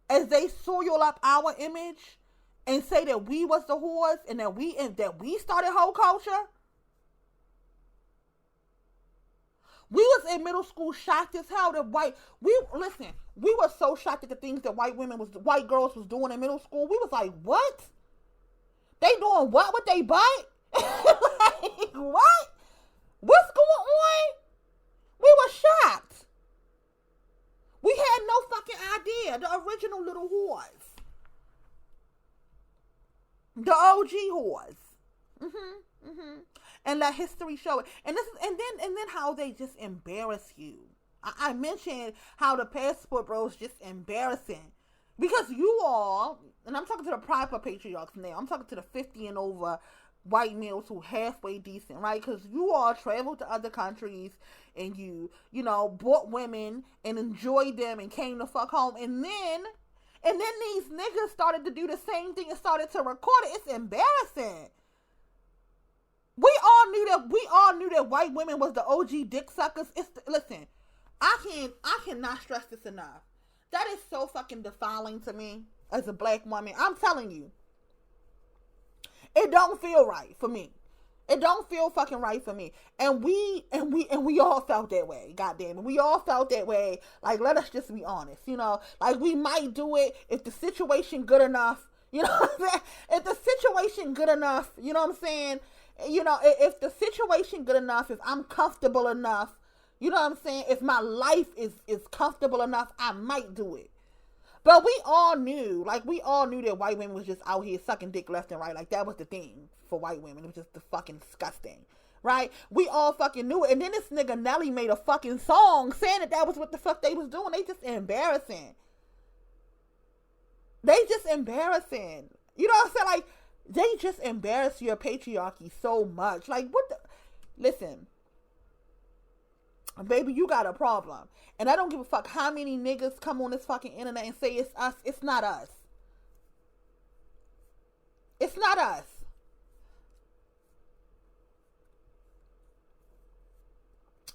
as they soil up our image and say that we was the whores and that we started whole culture. We was in middle school shocked as hell that we were so shocked at the things that white girls was doing in middle school. We was like, what? They doing what with they butt? Like, what? What's going on? We were shocked. We had no fucking idea. The original little whores. The OG whores. And let history show it. And then how they just embarrass you. I mentioned how the passport bros just embarrassing. Because you all, and I'm talking to the proper patriarchs now. I'm talking to the 50 and over white males who halfway decent, right? Because you all traveled to other countries and you bought women and enjoyed them and came the fuck home. And then these niggas started to do the same thing and started to record it. It's embarrassing. We all knew that white women was the OG dick suckers. Listen, I cannot stress this enough. That is so fucking defiling to me as a black woman. I'm telling you. It don't feel right for me. It don't feel fucking right for me. And we all felt that way. Goddamn it. We all felt that way. Like, let us just be honest. Like, we might do it if the situation good enough. You know what I'm saying? If the situation good enough, you know what I'm saying? If the situation good enough, if I'm comfortable enough, you know what I'm saying? If my life is comfortable enough, I might do it. But we all knew that white women was just out here sucking dick left and right. Like, that was the thing for white women. It was just the fucking disgusting. Right? We all fucking knew it. And then this nigga Nelly made a fucking song saying that was what the fuck they was doing. They just embarrassing. They just embarrassing. You know what I'm saying? Like, they just embarrass your patriarchy so much. Like, what the... Listen. Baby, you got a problem. And I don't give a fuck how many niggas come on this fucking internet and say it's us. It's not us. It's not us.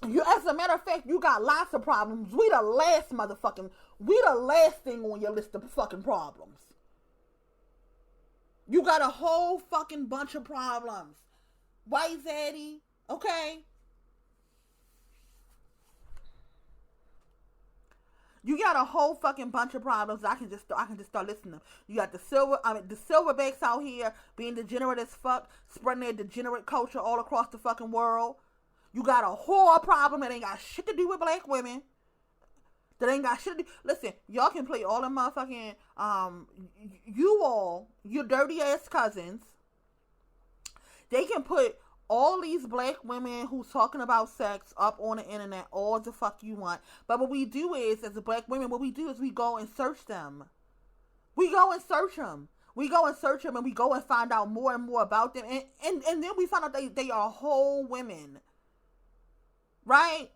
As a matter of fact, you got lots of problems. We the last thing on your list of fucking problems. You got a whole fucking bunch of problems. White Zaddy, okay? You got a whole fucking bunch of problems. I can just start listening to them. You got the silverbacks out here being degenerate as fuck, spreading their degenerate culture all across the fucking world. You got a whore problem that ain't got shit to do with black women. That ain't got shit to do. Listen, y'all can play all the motherfucking, your dirty ass cousins. They can put all these black women who's talking about sex up on the internet all the fuck you want. But what we do is, as a black women, we go and search them. We go and search them. And we go and find out more and more about them. And then we find out they are whole women. Right?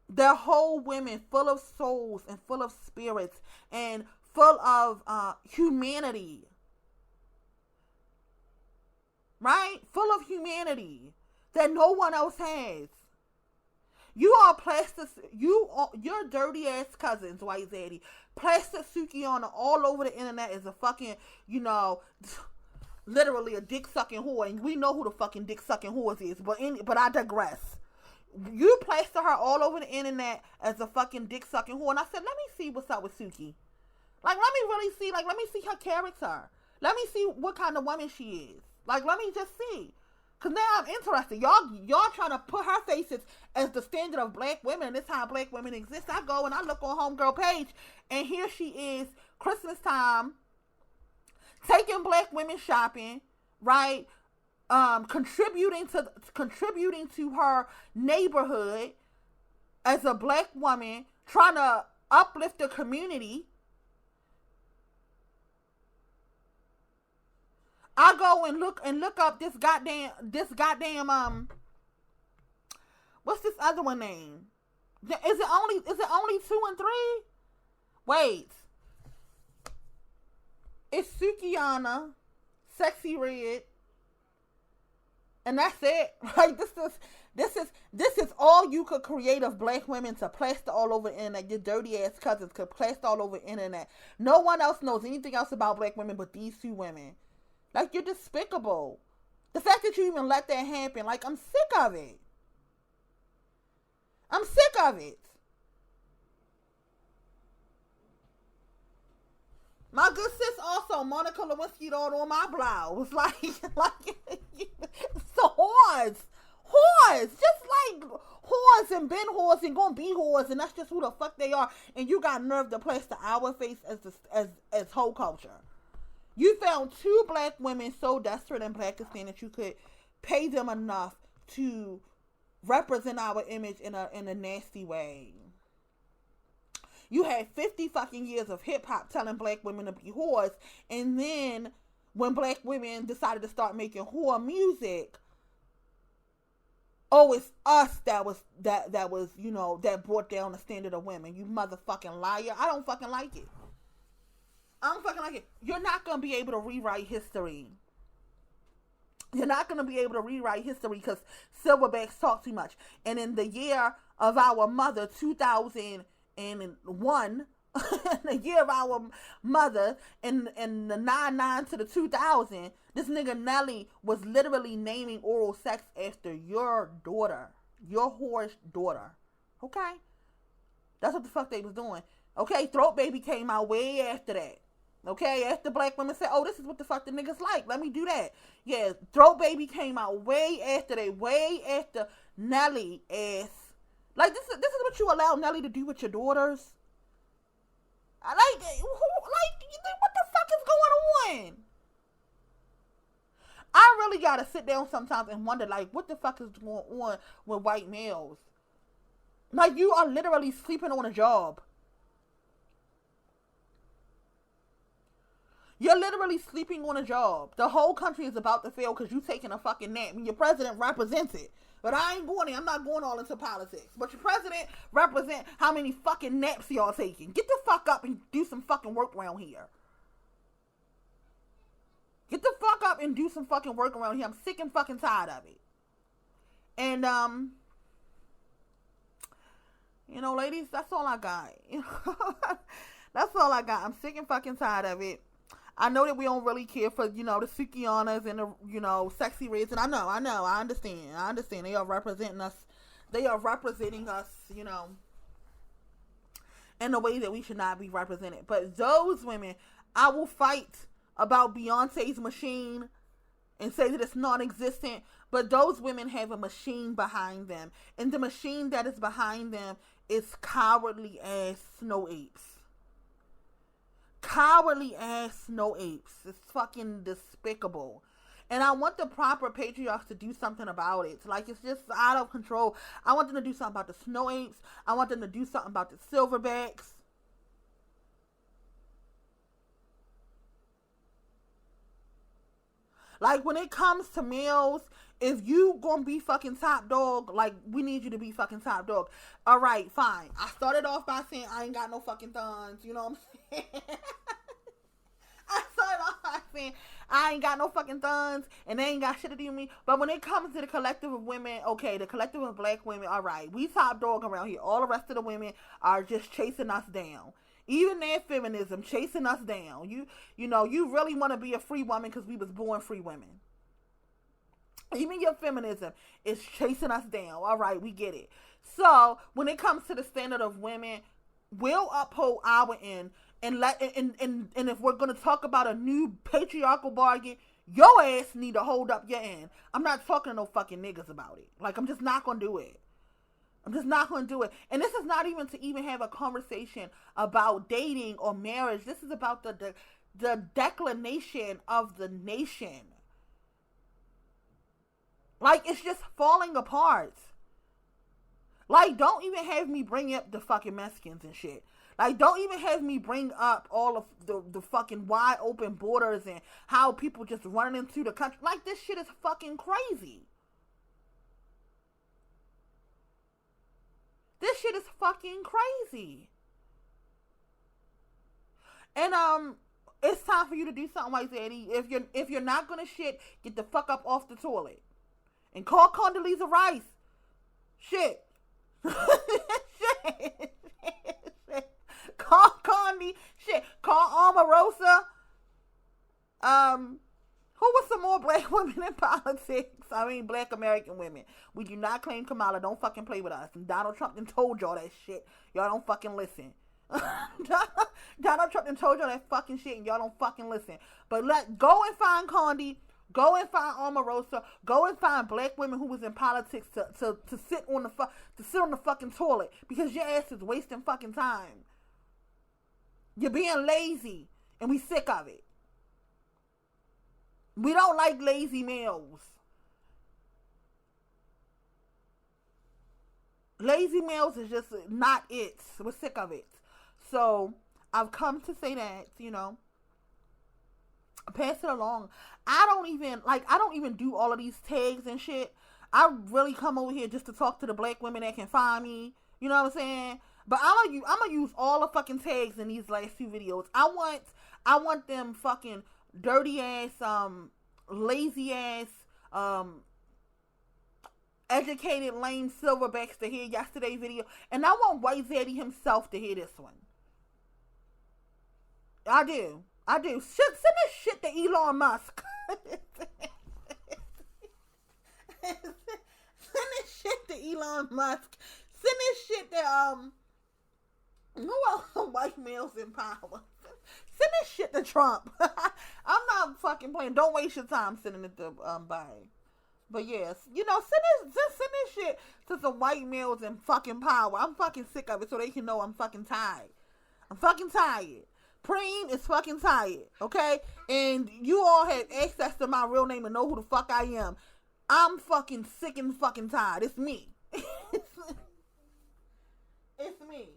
They're whole women, full of souls and full of spirits and full of humanity. Right? Full of humanity that no one else has. Your dirty ass cousins, White Zaddy, plastic Sukiana all over the internet is a fucking, literally a dick sucking whore, and we know who the fucking dick sucking whores is. But I digress. You plaster her all over the internet as a fucking dick sucking whore. And I said, let me see what's up with Suki. Like, let me really see. Like, let me see her character. Let me see what kind of woman she is. Like, let me just see. Because now I'm interested. Y'all trying to put her faces as the standard of black women. This is how black women exist. I go and I look on Homegirl page, and here she is, Christmas time, taking black women shopping, right? Contributing to her neighborhood as a black woman, trying to uplift the community. I go and look up this goddamn what's this other one name? Is it only 2 and 3? Wait. It's Sukiana, Sexy Red, and that's it. Like, this is all you could create of black women to plaster all over the internet. Your dirty ass cousins could plaster all over the internet. No one else knows anything else about black women but these two women. Like, you're despicable. The fact that you even let that happen, like, I'm sick of it. I'm sick of it. My good sis also, Monica Lewinsky, on my blouse. Like so whores. Whores. Just like whores and been whores and gonna be whores, and that's just who the fuck they are. And you got nerve to plaster our face as whole culture. You found two black women so desperate in Pakistan that you could pay them enough to represent our image in a nasty way. You had 50 fucking years of hip hop telling black women to be whores, and then when black women decided to start making whore music, oh, it's us that was that brought down the standard of women. You motherfucking liar! I don't fucking like it. I don't fucking like it. You're not going to be able to rewrite history. You're not going to be able to rewrite history because silverbacks talk too much. And in the year of our mother, 2001, the year of our mother, in the 99 to the 2000, this nigga Nelly was literally naming oral sex after your daughter. Your whore's daughter. Okay? That's what the fuck they was doing. Okay? Throat Baby came out way after that. Okay, after black women said, oh, this is what the fuck the niggas like, let me do that. Yeah, Throat Baby came out way after that, way after Nelly ass. Like, this is what you allow Nelly to do with your daughters? What the fuck is going on? I really gotta sit down sometimes and wonder, like, what the fuck is going on with white males? Like, you are literally sleeping on a job. You're literally sleeping on a job. The whole country is about to fail because you taking a fucking nap. And your president represents it. But I ain't going there. I'm not going all into politics. But your president represent how many fucking naps y'all taking. Get the fuck up and do some fucking work around here. Get the fuck up and do some fucking work around here. I'm sick and fucking tired of it. And, ladies, that's all I got. That's all I got. I'm sick and fucking tired of it. I know that we don't really care for, the Sukianas and the, Sexy Reds. And I understand. They are representing us. They are representing us, in a way that we should not be represented. But those women, I will fight about Beyonce's machine and say that it's non-existent. But those women have a machine behind them. And the machine that is behind them is cowardly ass snow apes. Cowardly ass snow apes. It's fucking despicable. And I want the proper patriarchs to do something about it. Like, it's just out of control. I want them to do something about the snow apes. I want them to do something about the silverbacks. Like, when it comes to males, if you gonna be fucking top dog, like, we need you to be fucking top dog. Alright, fine. I started off by saying I ain't got no fucking thumbs. You know what I'm saying? I started off by saying I ain't got no fucking thumbs and they ain't got shit to do with me. But when it comes to the collective of women, okay, the collective of black women, alright, we top dog around here. All the rest of the women are just chasing us down. Even their feminism chasing us down. You really want to be a free woman because we was born free women. Even your feminism is chasing us down. All right, we get it. So when it comes to the standard of women, we'll uphold our end, and if we're gonna talk about a new patriarchal bargain, your ass need to hold up your end. I'm not talking to no fucking niggas about it. Like, I'm just not gonna do it. I'm just not going to do it. And this is not even to even have a conversation about dating or marriage. This is about the declination of the nation. Like, it's just falling apart. Like, don't even have me bring up the fucking Mexicans and shit. Like, don't even have me bring up all of the fucking wide open borders and how people just running into the country. Like, this shit is fucking crazy. This shit is fucking crazy. And it's time for you to do something like Zaddy. If you're not gonna shit, get the fuck up off the toilet. And call Condoleezza Rice. Shit. Shit. Call Condi. Shit. Call Omarosa. Who was some more black women in politics? I mean, black American women. We do not claim Kamala. Don't fucking play with us. And Donald Trump done told y'all that shit. Y'all don't fucking listen. Donald Trump done told y'all that fucking shit, and y'all don't fucking listen. But go and find Condi. Go and find Omarosa. Go and find black women who was in politics to sit on the fucking toilet, because your ass is wasting fucking time. You're being lazy, and we sick of it. We don't like lazy males. Lazy males is just not it. We're sick of it. So I've come to say that, pass it along. I don't even do all of these tags and shit. I really come over here just to talk to the black women that can find me. You know what I'm saying? But I'm gonna use all the fucking tags in these last few videos. I want them fucking dirty ass, lazy ass, educated lame silverbacks to hear yesterday's video, and I want White Zaddy himself to hear this one. I do. Send this shit to Elon Musk. Send this shit to Elon Musk. Send this shit to who else? White males in power. Send this shit to Trump. I'm not fucking playing. Don't waste your time sending it to Biden. But yes, send this shit to some white males in fucking power. I'm fucking sick of it, so they can know I'm fucking tired. I'm fucking tired. Preme is fucking tired, okay? And you all have access to my real name and know who the fuck I am. I'm fucking sick and fucking tired. It's me. It's me.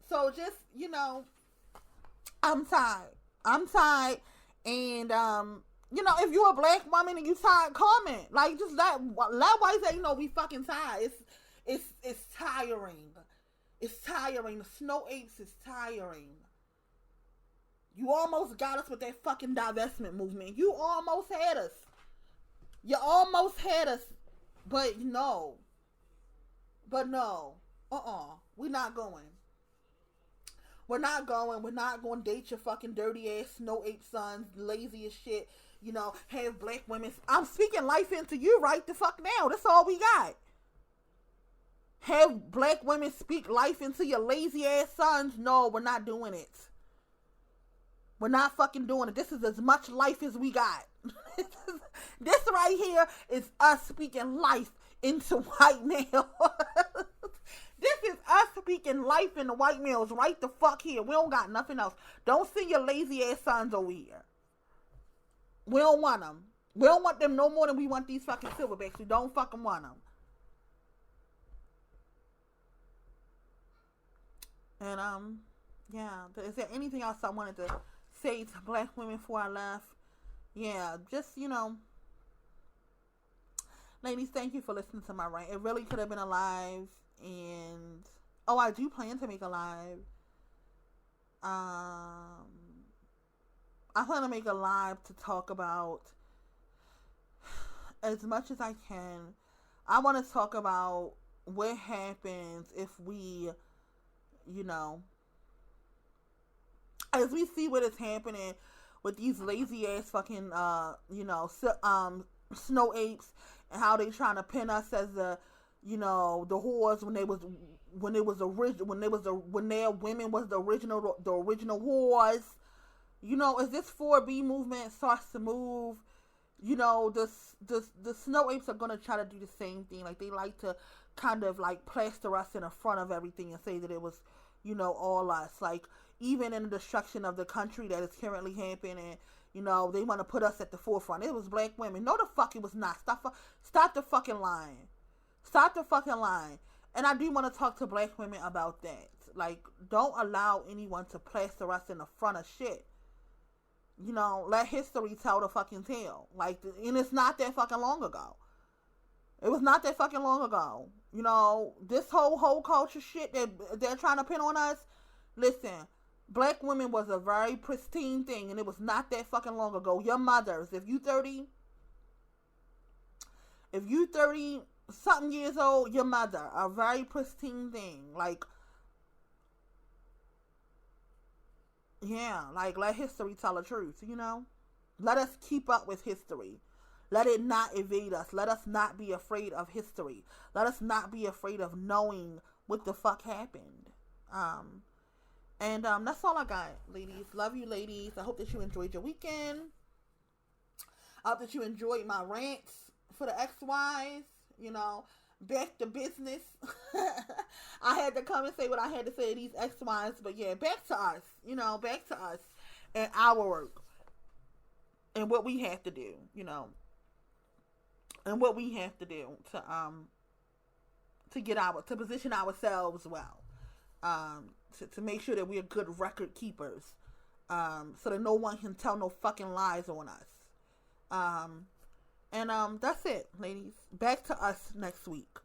So just, I'm tired. And, if you're a black woman and you tired, comment. Like, just let white say, we fucking tired. It's tiring. It's tiring. The snow apes is tiring. You almost got us with that fucking divestment movement. You almost had us. You almost had us. But no. We're not going. We're not going to date your fucking dirty ass snow ape sons, lazy as shit. Have black women. I'm speaking life into you right the fuck now. That's all we got. Have black women speak life into your lazy ass sons. No, we're not doing it. We're not fucking doing it. This is as much life as we got. This right here is us speaking life into white males. This is us speaking life into white males right the fuck here. We don't got nothing else. Don't send your lazy ass sons over here. We don't want them. We don't want them no more than we want these fucking silverbacks. We don't fucking want them. And, yeah. Is there anything else I wanted to say to black women before I left? Yeah, just, ladies, thank you for listening to my rant. It really could have been a live. And, I do plan to make a live. I plan to make a live to talk about, as much as I can, I want to talk about what happens if we, as we see what is happening with these lazy ass fucking, snow apes and how they trying to pin us as the, you know, the whores when their women was the original whores. You know, as this 4B movement starts to move, you know, the snow apes are gonna try to do the same thing. Like, they like to kind of like plaster us in the front of everything and say that it was, you know, all us. Like, even in the destruction of the country that is currently happening, you know, they want to put us at the forefront. It was black women. No, the fuck it was not. Stop the fucking lying. Stop the fucking lying. And I do want to talk to black women about that. Like, don't allow anyone to plaster us in the front of shit. You know, let history tell the fucking tale. Like, and it's not that fucking long ago. It was not that fucking long ago. You know, this whole culture shit that they're trying to pin on us. Listen, black women was a very pristine thing, and it was not that fucking long ago. Your mothers, if you 30 something years old, your mother, a very pristine thing. Like, yeah, like, let history tell the truth, you know? Let us keep up with history. Let it not evade us. Let us not be afraid of history. Let us not be afraid of knowing what the fuck happened. And that's all I got, ladies. Love you, ladies. I hope that you enjoyed your weekend. I hope that you enjoyed my rants for the ex-wives. You know, back to business. I had to come and say what I had to say to these ex-wives. But yeah, back to us. You know, back to us and our work. And what we have to do, you know. And what we have to do to position ourselves well. To make sure that we're good record keepers. So that no one can tell no fucking lies on us. And that's it, ladies. Back to us next week.